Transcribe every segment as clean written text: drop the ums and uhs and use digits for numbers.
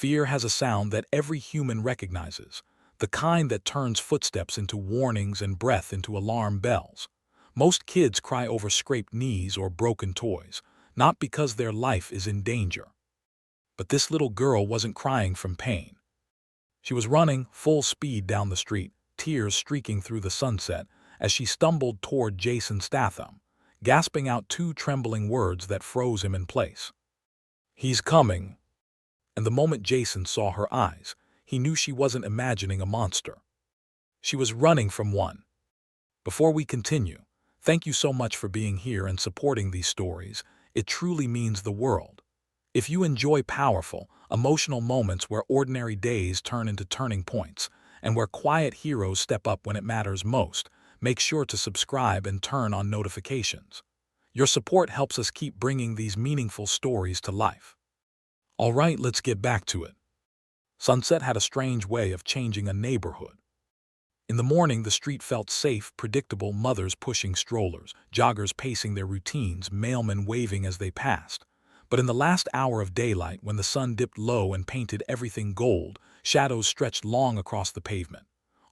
Fear has a sound that every human recognizes, the kind that turns footsteps into warnings and breath into alarm bells. Most kids cry over scraped knees or broken toys, not because their life is in danger. But this little girl wasn't crying from pain. She was running full speed down the street, tears streaking through the sunset, as she stumbled toward Jason Statham, gasping out two trembling words that froze him in place. "He's coming." And the moment Jason saw her eyes, he knew she wasn't imagining a monster. She was running from one. Before we continue, thank you so much for being here and supporting these stories. It truly means the world. If you enjoy powerful, emotional moments where ordinary days turn into turning points, and where quiet heroes step up when it matters most, make sure to subscribe and turn on notifications. Your support helps us keep bringing these meaningful stories to life. All right, let's get back to it. Sunset had a strange way of changing a neighborhood. In the morning, the street felt safe, predictable, mothers pushing strollers, joggers pacing their routines, mailmen waving as they passed. But in the last hour of daylight, when the sun dipped low and painted everything gold, shadows stretched long across the pavement.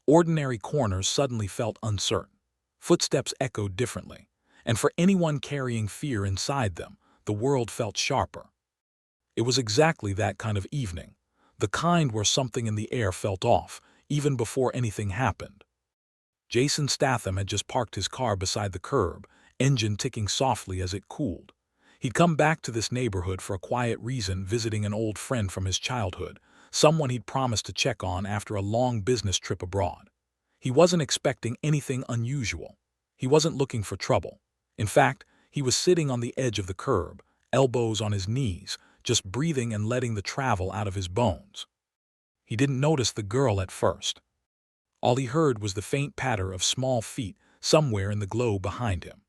Ordinary corners suddenly felt uncertain. Footsteps echoed differently. And for anyone carrying fear inside them, the world felt sharper. It was exactly that kind of evening, the kind where something in the air felt off, even before anything happened. Jason Statham had just parked his car beside the curb, engine ticking softly as it cooled. He'd come back to this neighborhood for a quiet reason, visiting an old friend from his childhood, someone he'd promised to check on after a long business trip abroad. He wasn't expecting anything unusual. He wasn't looking for trouble. In fact, he was sitting on the edge of the curb, elbows on his knees, just breathing and letting the travel out of his bones. He didn't notice the girl at first. All he heard was the faint patter of small feet somewhere in the glow behind him.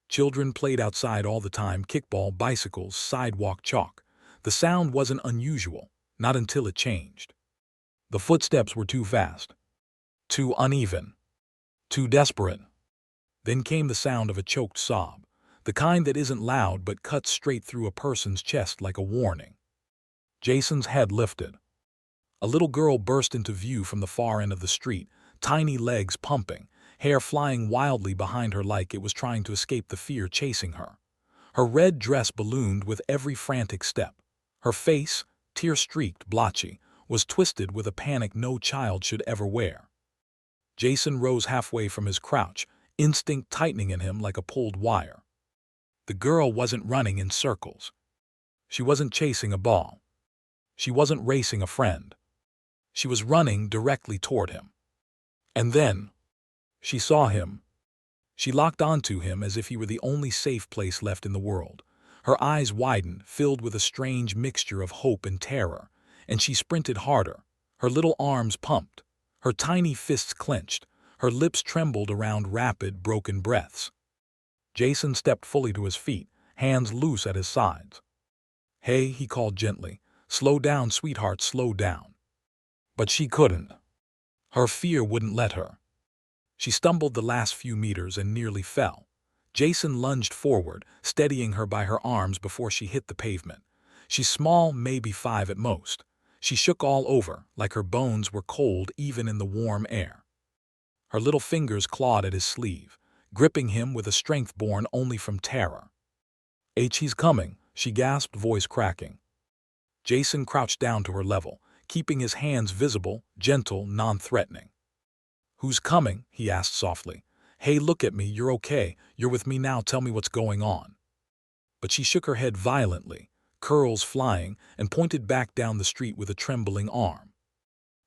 Children played outside all the time, kickball, bicycles, sidewalk chalk. The sound wasn't unusual, not until it changed. The footsteps were too fast, too uneven, too desperate. Then came the sound of a choked sob, the kind that isn't loud but cuts straight through a person's chest like a warning. Jason's head lifted. A little girl burst into view from the far end of the street, tiny legs pumping, hair flying wildly behind her like it was trying to escape the fear chasing her. Her red dress ballooned with every frantic step. Her face, tear-streaked, blotchy, was twisted with a panic no child should ever wear. Jason rose halfway from his crouch, instinct tightening in him like a pulled wire. The girl wasn't running in circles. She wasn't chasing a ball. She wasn't racing a friend. She was running directly toward him. And then, she saw him. She locked onto him as if he were the only safe place left in the world. Her eyes widened, filled with a strange mixture of hope and terror, and she sprinted harder. Her little arms pumped, her tiny fists clenched, her lips trembled around rapid, broken breaths. Jason stepped fully to his feet, hands loose at his sides. "Hey," he called gently. "Slow down, sweetheart, slow down." But she couldn't. Her fear wouldn't let her. She stumbled the last few meters and nearly fell. Jason lunged forward, steadying her by her arms before she hit the pavement. She's small, maybe 5 at most. She shook all over, like her bones were cold even in the warm air. Her little fingers clawed at his sleeve, gripping him with a strength born only from terror. "He's coming," she gasped, voice cracking. Jason crouched down to her level, keeping his hands visible, gentle, non-threatening. "Who's coming?" he asked softly. "Hey, look at me, you're okay, you're with me now, tell me what's going on." But she shook her head violently, curls flying, and pointed back down the street with a trembling arm.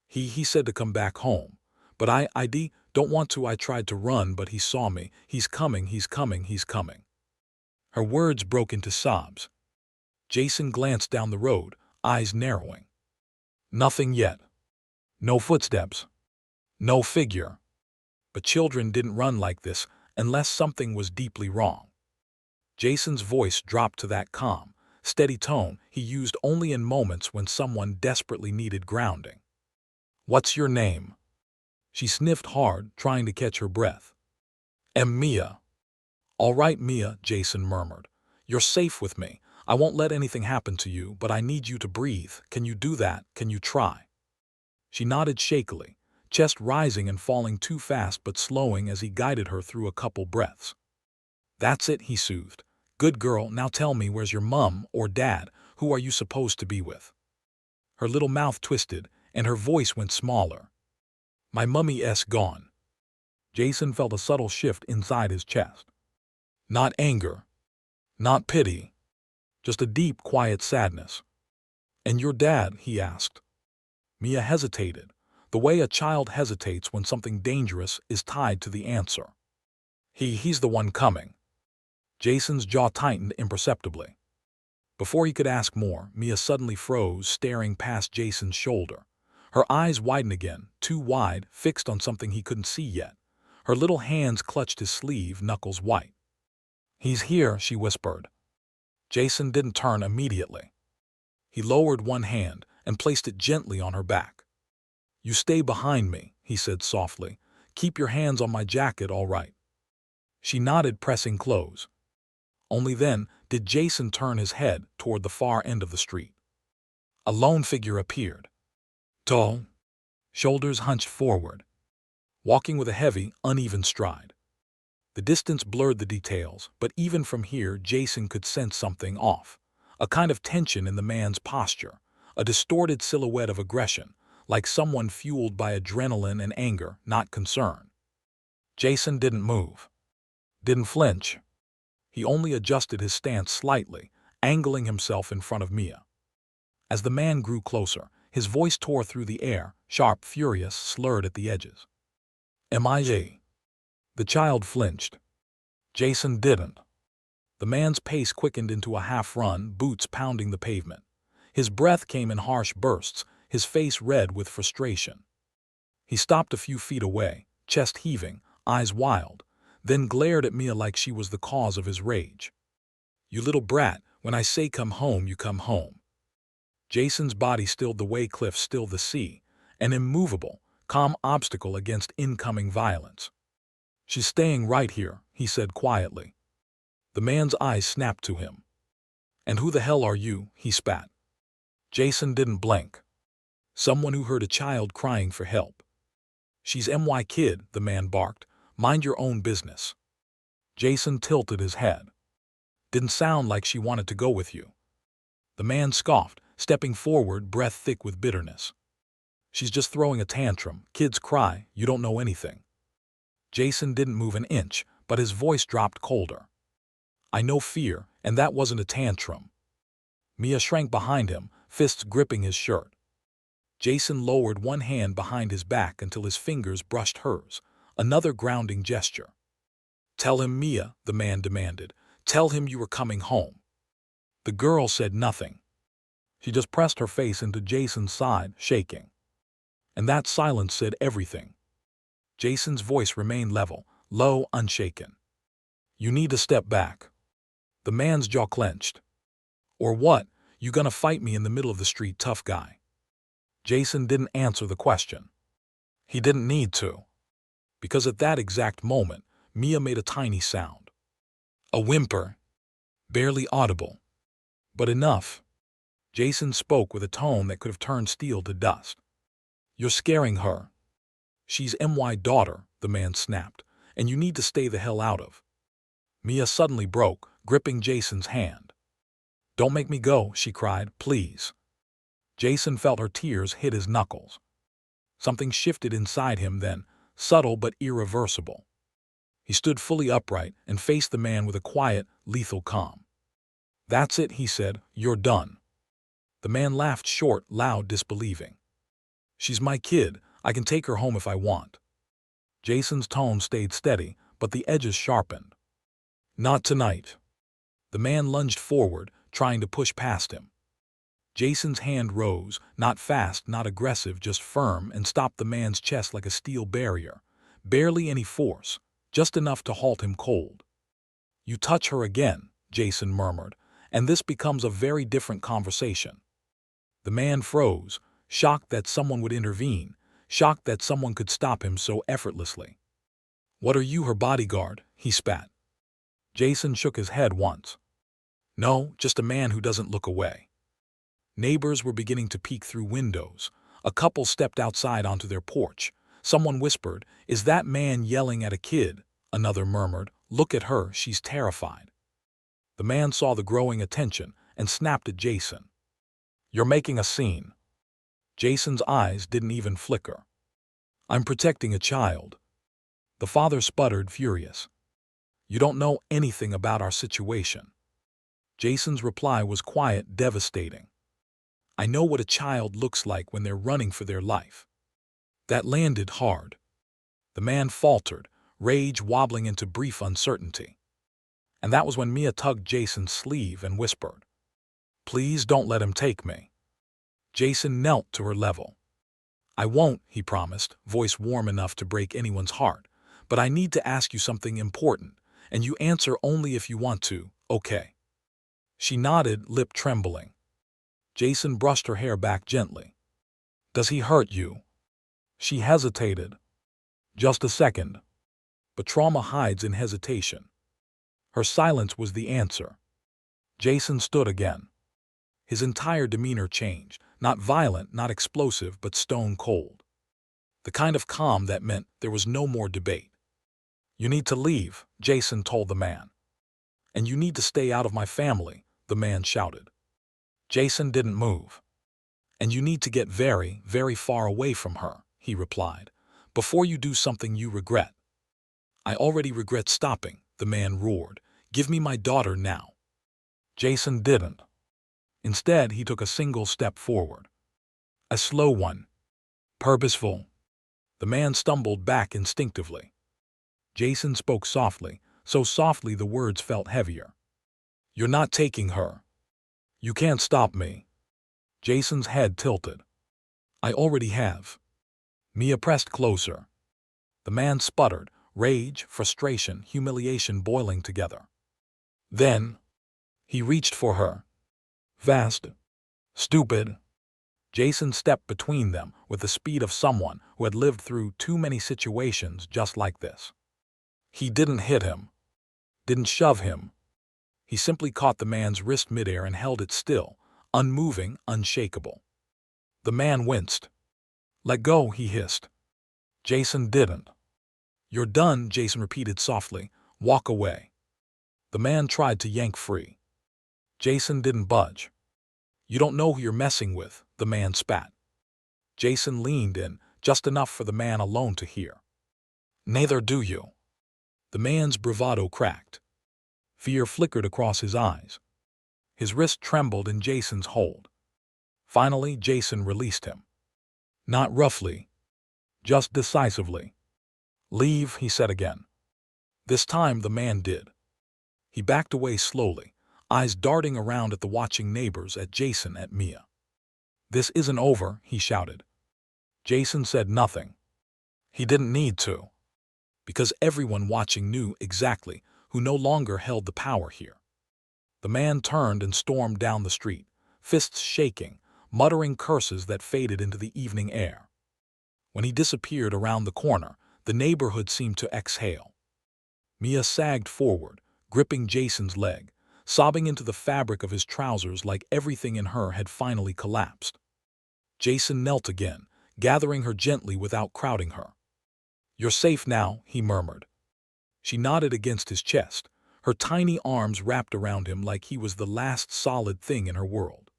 He said to come back home. But I don't want to. I tried to run, but he saw me. He's coming, he's coming, he's coming." Her words broke into sobs. Jason glanced down the road, eyes narrowing. Nothing yet. No footsteps. No figure. But children didn't run like this unless something was deeply wrong. Jason's voice dropped to that calm, steady tone he used only in moments when someone desperately needed grounding. "What's your name?" She sniffed hard, trying to catch her breath. "Mia." "All right, Mia," Jason murmured. "You're safe with me. I won't let anything happen to you, but I need you to breathe. Can you do that? Can you try?" She nodded shakily, chest rising and falling too fast but slowing as he guided her through a couple breaths. "That's it," he soothed. "Good girl, now tell me, where's your mum or dad? Who are you supposed to be with?" Her little mouth twisted, and her voice went smaller. "My mummy's gone." Jason felt a subtle shift inside his chest. Not anger, not pity, just a deep, quiet sadness. "And your dad?" he asked. Mia hesitated, the way a child hesitates when something dangerous is tied to the answer. He's the one coming." Jason's jaw tightened imperceptibly. Before he could ask more, Mia suddenly froze, staring past Jason's shoulder. Her eyes widened again, too wide, fixed on something he couldn't see yet. Her little hands clutched his sleeve, knuckles white. "He's here," she whispered. Jason didn't turn immediately. He lowered one hand and placed it gently on her back. "You stay behind me," he said softly. "Keep your hands on my jacket, all right?" She nodded, pressing close. Only then did Jason turn his head toward the far end of the street. A lone figure appeared. Tall, shoulders hunched forward, walking with a heavy, uneven stride. The distance blurred the details, but even from here Jason could sense something off. A kind of tension in the man's posture, a distorted silhouette of aggression, like someone fueled by adrenaline and anger, not concern. Jason didn't move, didn't flinch. He only adjusted his stance slightly, angling himself in front of Mia. As the man grew closer, his voice tore through the air, sharp, furious, slurred at the edges. "M.I.J." The child flinched. Jason didn't. The man's pace quickened into a half-run, boots pounding the pavement. His breath came in harsh bursts, his face red with frustration. He stopped a few feet away, chest heaving, eyes wild, then glared at Mia like she was the cause of his rage. "You little brat, when I say come home, you come home." Jason's body stilled the way cliffs still the sea, an immovable, calm obstacle against incoming violence. "She's staying right here," he said quietly. The man's eyes snapped to him. "And who the hell are you?" he spat. Jason didn't blink. "Someone who heard a child crying for help." "She's my kid," the man barked. "Mind your own business." Jason tilted his head. "Didn't sound like she wanted to go with you." The man scoffed, stepping forward, breath thick with bitterness. "She's just throwing a tantrum. Kids cry, you don't know anything." Jason didn't move an inch, but his voice dropped colder. "I know fear, and that wasn't a tantrum." Mia shrank behind him, fists gripping his shirt. Jason lowered one hand behind his back until his fingers brushed hers, another grounding gesture. "Tell him, Mia," the man demanded. "Tell him you were coming home." The girl said nothing. She just pressed her face into Jason's side, shaking. And that silence said everything. Jason's voice remained level, low, unshaken. "You need to step back." The man's jaw clenched. "Or what? You gonna fight me in the middle of the street, tough guy?" Jason didn't answer the question. He didn't need to. Because at that exact moment, Mia made a tiny sound. A whimper. Barely audible. But enough. Jason spoke with a tone that could have turned steel to dust. "You're scaring her." "She's my daughter," the man snapped, "and you need to stay the hell out of." Mia suddenly broke, gripping Jason's hand. "Don't make me go," she cried, "please." Jason felt her tears hit his knuckles. Something shifted inside him then, subtle but irreversible. He stood fully upright and faced the man with a quiet, lethal calm. "That's it," he said, "you're done." The man laughed short, loud, disbelieving. "She's my kid. I can take her home if I want." Jason's tone stayed steady, but the edges sharpened. "Not tonight." The man lunged forward, trying to push past him. Jason's hand rose, not fast, not aggressive, just firm, and stopped the man's chest like a steel barrier. Barely any force, just enough to halt him cold. "You touch her again," Jason murmured, "and this becomes a very different conversation." The man froze, shocked that someone would intervene, shocked that someone could stop him so effortlessly. "What are you, her bodyguard?" he spat. Jason shook his head once. No, just a man who doesn't look away. Neighbors were beginning to peek through windows. A couple stepped outside onto their porch. Someone whispered, "Is that man yelling at a kid?" Another murmured, "Look at her, she's terrified." The man saw the growing attention and snapped at Jason. "You're making a scene." Jason's eyes didn't even flicker. "I'm protecting a child." The father sputtered, furious. "You don't know anything about our situation." Jason's reply was quiet, devastating. "I know what a child looks like when they're running for their life." That landed hard. The man faltered, rage wobbling into brief uncertainty. And that was when Mia tugged Jason's sleeve and whispered, "Please don't let him take me." Jason knelt to her level. "I won't," he promised, voice warm enough to break anyone's heart. "But I need to ask you something important, and you answer only if you want to, okay?" She nodded, lip trembling. Jason brushed her hair back gently. "Does he hurt you?" She hesitated. Just a second. But trauma hides in hesitation. Her silence was the answer. Jason stood again. His entire demeanor changed, not violent, not explosive, but stone cold. The kind of calm that meant there was no more debate. "You need to leave," Jason told the man. "And you need to stay out of my family," the man shouted. Jason didn't move. "And you need to get very, very far away from her," he replied, "before you do something you regret." "I already regret stopping," the man roared. "Give me my daughter now." Jason didn't. Instead, he took a single step forward. A slow one. Purposeful. The man stumbled back instinctively. Jason spoke softly, so softly the words felt heavier. "You're not taking her. You can't stop me." Jason's head tilted. "I already have." Mia pressed closer. The man sputtered, rage, frustration, humiliation boiling together. Then he reached for her. Fast. Stupid. Jason stepped between them with the speed of someone who had lived through too many situations just like this. He didn't hit him. Didn't shove him. He simply caught the man's wrist midair and held it still, unmoving, unshakable. The man winced. "Let go," he hissed. Jason didn't. "You're done," Jason repeated softly. "Walk away." The man tried to yank free. Jason didn't budge. "You don't know who you're messing with," the man spat. Jason leaned in, just enough for the man alone to hear. "Neither do you." The man's bravado cracked. Fear flickered across his eyes. His wrist trembled in Jason's hold. Finally, Jason released him. Not roughly, just decisively. "Leave," he said again. This time the man did. He backed away slowly, eyes darting around at the watching neighbors, at Jason, at Mia. "This isn't over," he shouted. Jason said nothing. He didn't need to. Because everyone watching knew exactly who no longer held the power here. The man turned and stormed down the street, fists shaking, muttering curses that faded into the evening air. When he disappeared around the corner, the neighborhood seemed to exhale. Mia sagged forward, gripping Jason's leg, sobbing into the fabric of his trousers like everything in her had finally collapsed. Jason knelt again, gathering her gently without crowding her. "You're safe now," he murmured. She nodded against his chest, her tiny arms wrapped around him like he was the last solid thing in her world.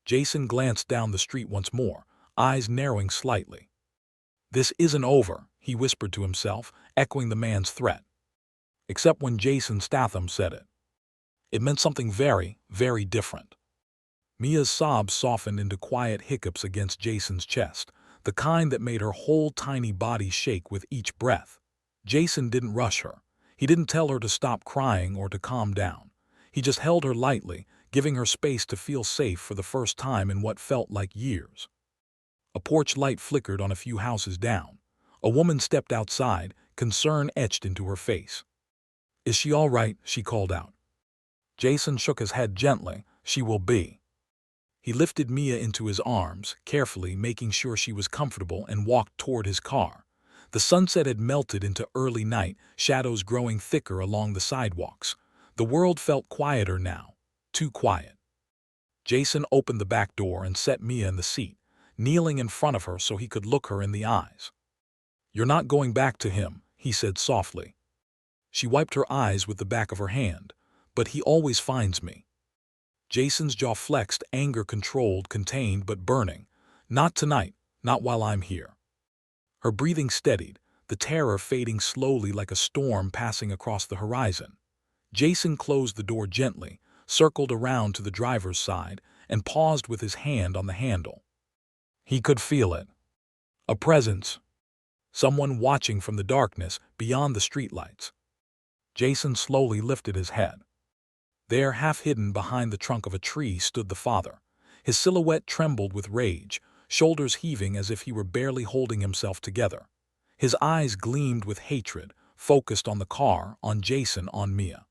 Jason glanced down the street once more, eyes narrowing slightly. "This isn't over," he whispered to himself, echoing the man's threat. Except when Jason Statham said it. It meant something very, very different. Mia's sobs softened into quiet hiccups against Jason's chest, the kind that made her whole tiny body shake with each breath. Jason didn't rush her. He didn't tell her to stop crying or to calm down. He just held her lightly, giving her space to feel safe for the first time in what felt like years. A porch light flickered on a few houses down. A woman stepped outside, concern etched into her face. "Is she all right?" she called out. Jason shook his head gently. "She will be." He lifted Mia into his arms, carefully making sure she was comfortable, and walked toward his car. The sunset had melted into early night, shadows growing thicker along the sidewalks. The world felt quieter now. too quiet. Jason opened the back door and set Mia in the seat, kneeling in front of her so he could look her in the eyes. "You're not going back to him," he said softly. She wiped her eyes with the back of her hand. "But he always finds me." Jason's jaw flexed, anger controlled, contained, but burning. "Not tonight, not while I'm here." Her breathing steadied, the terror fading slowly like a storm passing across the horizon. Jason closed the door gently, circled around to the driver's side, and paused with his hand on the handle. He could feel it. A presence. Someone watching from the darkness beyond the streetlights. Jason slowly lifted his head. There, half hidden behind the trunk of a tree, stood the father. His silhouette trembled with rage, shoulders heaving as if he were barely holding himself together. His eyes gleamed with hatred, focused on the car, on Jason, on Mia.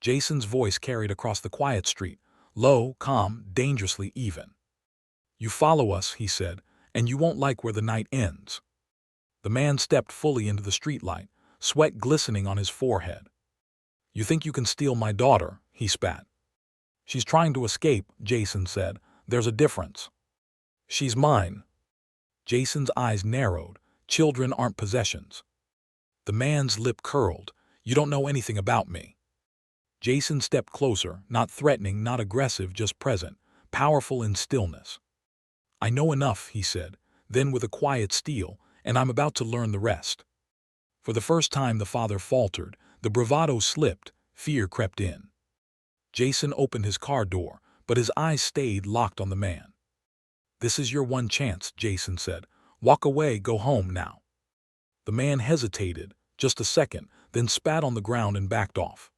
Jason's voice carried across the quiet street, low, calm, dangerously even. "You follow us," he said, "and you won't like where the night ends." The man stepped fully into the streetlight, sweat glistening on his forehead. "You think you can steal my daughter?" he spat. "She's trying to escape," Jason said. "There's a difference." "She's mine." Jason's eyes narrowed. "Children aren't possessions." The man's lip curled. "You don't know anything about me." Jason stepped closer, not threatening, not aggressive, just present, powerful in stillness. "I know enough," he said, then with a quiet steel, "and I'm about to learn the rest." For the first time the father faltered, the bravado slipped, fear crept in. Jason opened his car door, but his eyes stayed locked on the man. "This is your one chance," Jason said. "Walk away, go home now." The man hesitated, just a second, then spat on the ground and backed off.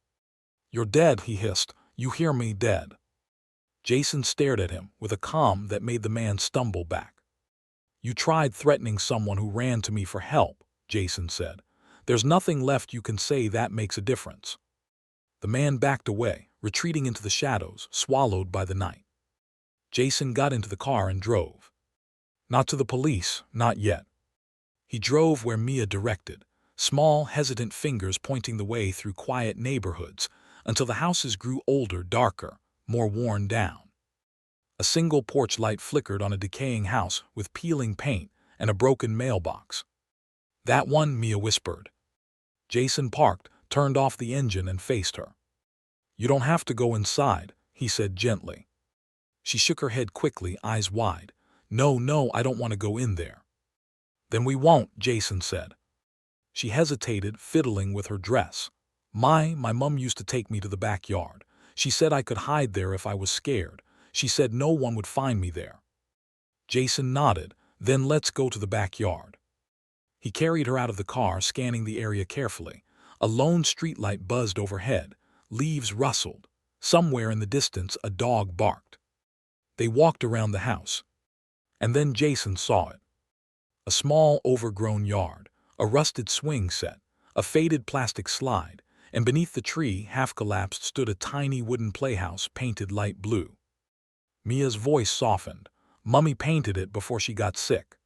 "You're dead," he hissed. "You hear me, dead." Jason stared at him with a calm that made the man stumble back. "You tried threatening someone who ran to me for help," Jason said. "There's nothing left you can say that makes a difference." The man backed away, retreating into the shadows, swallowed by the night. Jason got into the car and drove. Not to the police, not yet. He drove where Mia directed, small, hesitant fingers pointing the way through quiet neighborhoods, until the houses grew older, darker, more worn down. A single porch light flickered on a decaying house with peeling paint and a broken mailbox. "That one," Mia whispered. Jason parked, turned off the engine and faced her. "You don't have to go inside," he said gently. She shook her head quickly, eyes wide. No, I don't want to go in there." "Then we won't," Jason said. She hesitated, fiddling with her dress. My mom used to take me to the backyard. She said I could hide there if I was scared. She said no one would find me there." Jason nodded. "Then let's go to the backyard." He carried her out of the car, scanning the area carefully. A lone streetlight buzzed overhead. Leaves rustled. Somewhere in the distance a dog barked. They walked around the house. And then Jason saw it. A small, overgrown yard, a rusted swing set, a faded plastic slide, and beneath the tree, half collapsed, stood a tiny wooden playhouse painted light blue. Mia's voice softened. "Mummy painted it before she got sick."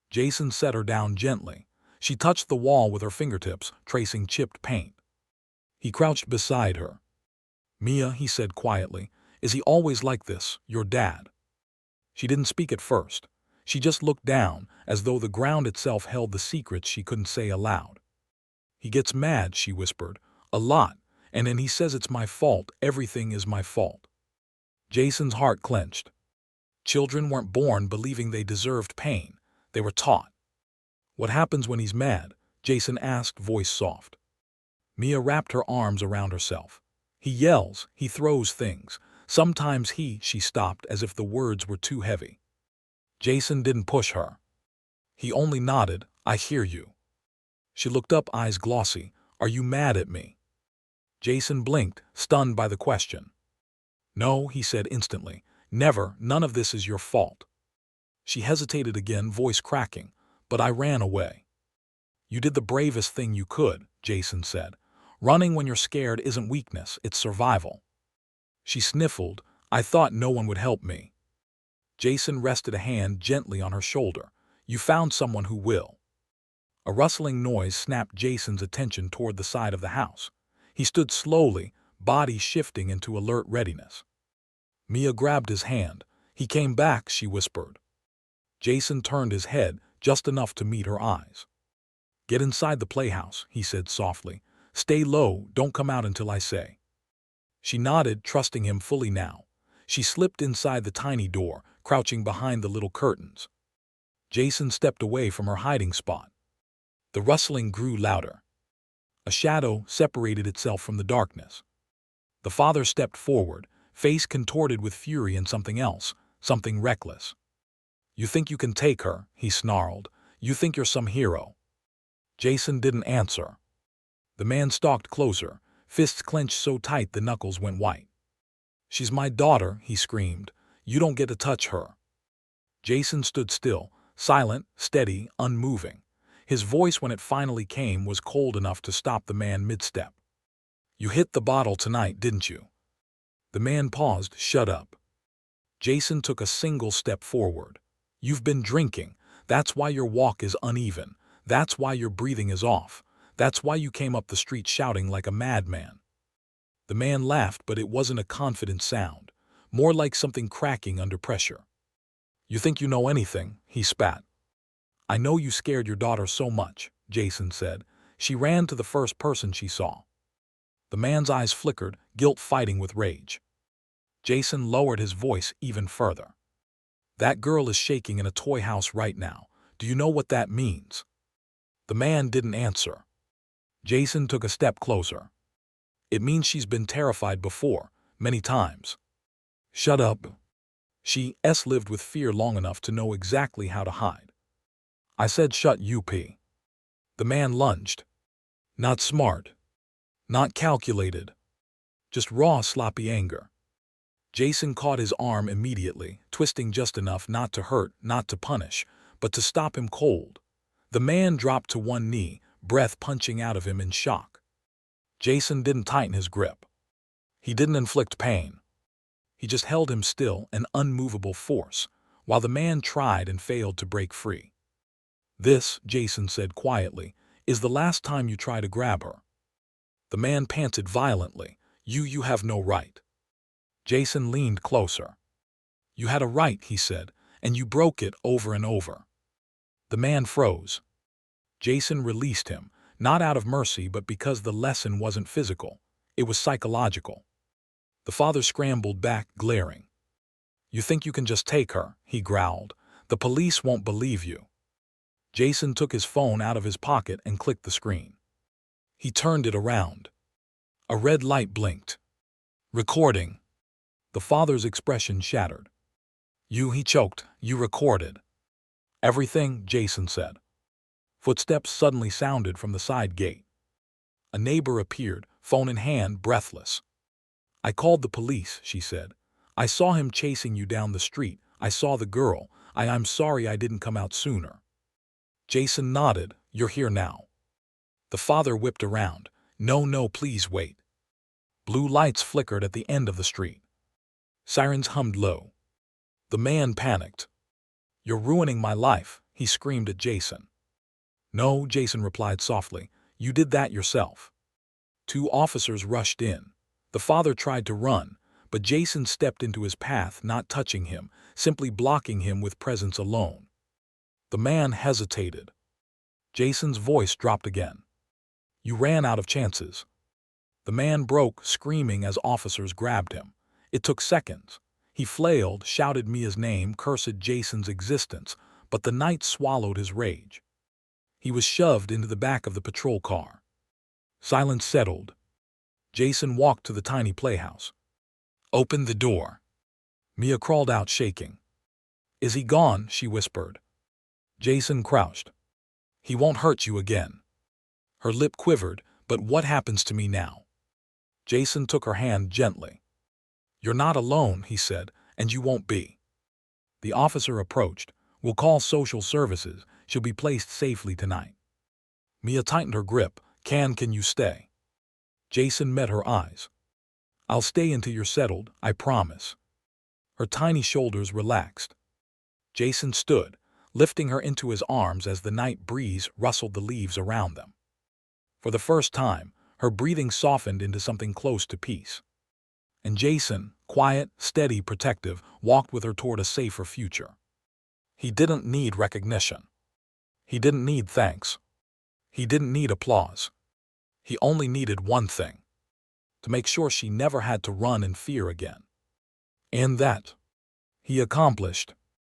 Jason set her down gently. She touched the wall with her fingertips, tracing chipped paint. He crouched beside her. "Mia," he said quietly, "is he always like this, your dad?" She didn't speak at first. She just looked down, as though the ground itself held the secrets she couldn't say aloud. "He gets mad," she whispered. "A lot. And then he says it's my fault, everything is my fault." Jason's heart clenched. Children weren't born believing they deserved pain. They were taught. "What happens when he's mad?" Jason asked, voice soft. Mia wrapped her arms around herself. "He yells, he throws things. Sometimes she stopped as if the words were too heavy. Jason didn't push her. He only nodded. "I hear you." She looked up, eyes glossy. "Are you mad at me?" Jason blinked, stunned by the question. "No," he said instantly. "Never. None of this is your fault." She hesitated again, voice cracking. "But I ran away." "You did the bravest thing you could," Jason said. "Running when you're scared isn't weakness, it's survival." She sniffled. "I thought no one would help me." Jason rested a hand gently on her shoulder. "You found someone who will." A rustling noise snapped Jason's attention toward the side of the house. He stood slowly, body shifting into alert readiness. Mia grabbed his hand. "He came back," she whispered. Jason turned his head just enough to meet her eyes. "Get inside the playhouse," he said softly. "Stay low, don't come out until I say." She nodded, trusting him fully now. She slipped inside the tiny door, crouching behind the little curtains. Jason stepped away from her hiding spot. The rustling grew louder. A shadow separated itself from the darkness. The father stepped forward, face contorted with fury and something else, something reckless. "You think you can take her," he snarled. "You think you're some hero." Jason didn't answer. The man stalked closer, fists clenched so tight the knuckles went white. "She's my daughter," he screamed. "You don't get to touch her." Jason stood still, silent, steady, unmoving. His voice, when it finally came, was cold enough to stop the man mid-step. "You hit the bottle tonight, didn't you?" The man paused. "Shut up." Jason took a single step forward. "You've been drinking. That's why your walk is uneven. That's why your breathing is off. That's why you came up the street shouting like a madman." The man laughed, but it wasn't a confident sound, more like something cracking under pressure. "You think you know anything?" he spat. "I know you scared your daughter so much," Jason said. "She ran to the first person she saw." The man's eyes flickered, guilt fighting with rage. Jason lowered his voice even further. "That girl is shaking in a toy house right now. Do you know what that means?" The man didn't answer. Jason took a step closer. "It means she's been terrified before, many times." "Shut up." She's lived with fear long enough to know exactly how to hide. "I said shut up." The man lunged. Not smart. Not calculated. Just raw, sloppy anger. Jason caught his arm immediately, twisting just enough not to hurt, not to punish, but to stop him cold. The man dropped to one knee, breath punching out of him in shock. Jason didn't tighten his grip. He didn't inflict pain. He just held him still, an unmovable force, while the man tried and failed to break free. "This," Jason said quietly, "is the last time you try to grab her." The man panted violently. You have no right." Jason leaned closer. "You had a right," he said, "and you broke it over and over." The man froze. Jason released him, not out of mercy but because the lesson wasn't physical. It was psychological. The father scrambled back, glaring. "You think you can just take her," he growled. "The police won't believe you." Jason took his phone out of his pocket and clicked the screen. He turned it around. A red light blinked. "Recording." The father's expression shattered. He choked. "You recorded." "Everything," Jason said. Footsteps suddenly sounded from the side gate. A neighbor appeared, phone in hand, breathless. "I called the police," she said. "I saw him chasing you down the street. I saw the girl. I'm sorry I didn't come out sooner." Jason nodded. "You're here now." The father whipped around. No, please wait." Blue lights flickered at the end of the street. Sirens hummed low. The man panicked. "You're ruining my life," he screamed at Jason. "No," Jason replied softly. "You did that yourself." Two officers rushed in. The father tried to run, but Jason stepped into his path, not touching him, simply blocking him with presence alone. The man hesitated. Jason's voice dropped again. "You ran out of chances." The man broke, screaming as officers grabbed him. It took seconds. He flailed, shouted Mia's name, cursed Jason's existence, but the night swallowed his rage. He was shoved into the back of the patrol car. Silence settled. Jason walked to the tiny playhouse. "Open the door." Mia crawled out shaking. "Is he gone?" she whispered. Jason crouched. "He won't hurt you again." Her lip quivered. "But what happens to me now?" Jason took her hand gently. "You're not alone," he said, "and you won't be." The officer approached. "We'll call social services. She'll be placed safely tonight." Mia tightened her grip. Can you stay?" Jason met her eyes. "I'll stay until you're settled, I promise." Her tiny shoulders relaxed. Jason stood, lifting her into his arms as the night breeze rustled the leaves around them. For the first time, Her breathing softened into something close to peace. And Jason, quiet, steady, protective, walked with her toward a safer future. He didn't need recognition. He didn't need thanks. He didn't need applause. He only needed one thing: to make sure she never had to run in fear again. And that he accomplished.